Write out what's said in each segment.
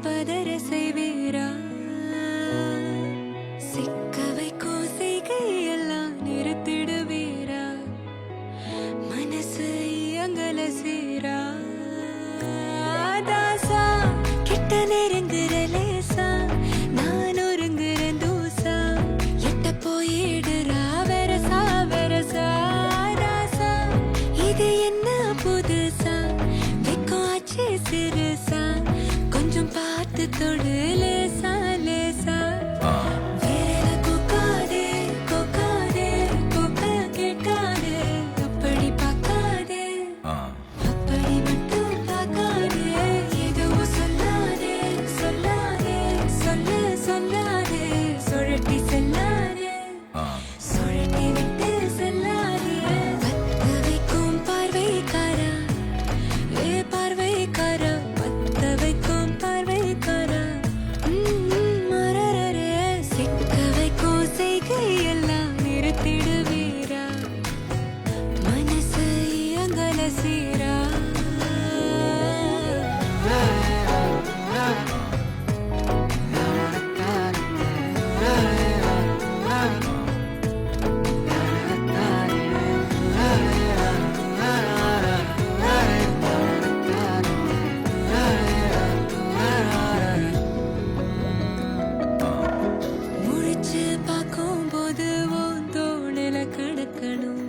பதற செய்வீரா? சிக்க வைக்கும் செய்கையெல்லாம் நிறுத்திடுவீரா? மனசு இயங்கல சீரா? தாசா கிட்ட நெருங்குற லேசா, நான் ஒருங்குறேன் தூசா, எட்ட போயிடுறா வெரசா வெரசா. ராசா இது என்ன புதுசா, வெக்கம் ஆச்சு சிறுசா, கொஞ்சம் பார்த்து தொடு லேசா லேசா. வேற கொக்காதே கொக்காதே கொக்க கேட்காதே, அப்படி பார்க்காதே அப்படி மட்டும் பார்க்காதே. எதுவும் சொல்லாதே சொல்லாதே சொல்ல சொல்லாதே, சுழட்டி செல்லாதே சுழட்டி விட்டு செல்லாதே. பத்த வைக்கும் பார்வைக்காரா, ஏ பார்வைக்காரா, பத்த வைக்கும் பார்வைக்காரா. மரரரே சிக்க வைக்கும் செய்கையெல்லாம் நிறுத்திடுவீரா? மனசு இயங்கல சீரா? முழிச்சு பார்க்கும்போது உன் தோணில கிடக்கணும்,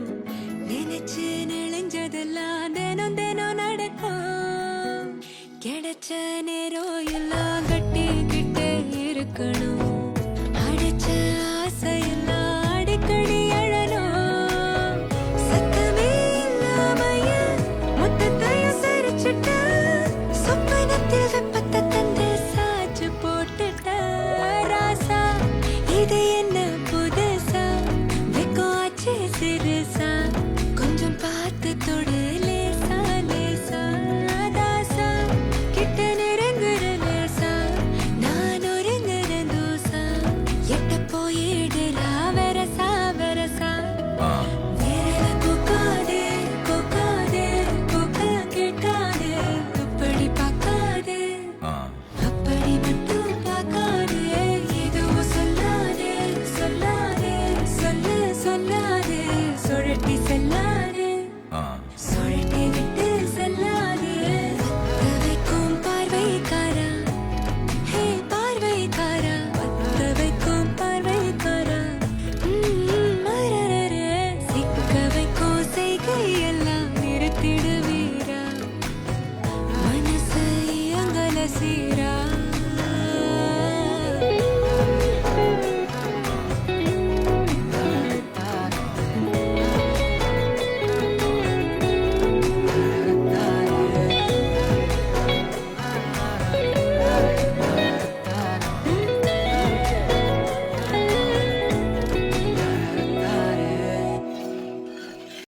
நினைச்சு நெளிஞ்சதெல்லாம் தினம் தினம் நடக்கும். கிடைச்ச நேரம் எல்லாம் கட்டிக்கிட்டே இருக்கணும்.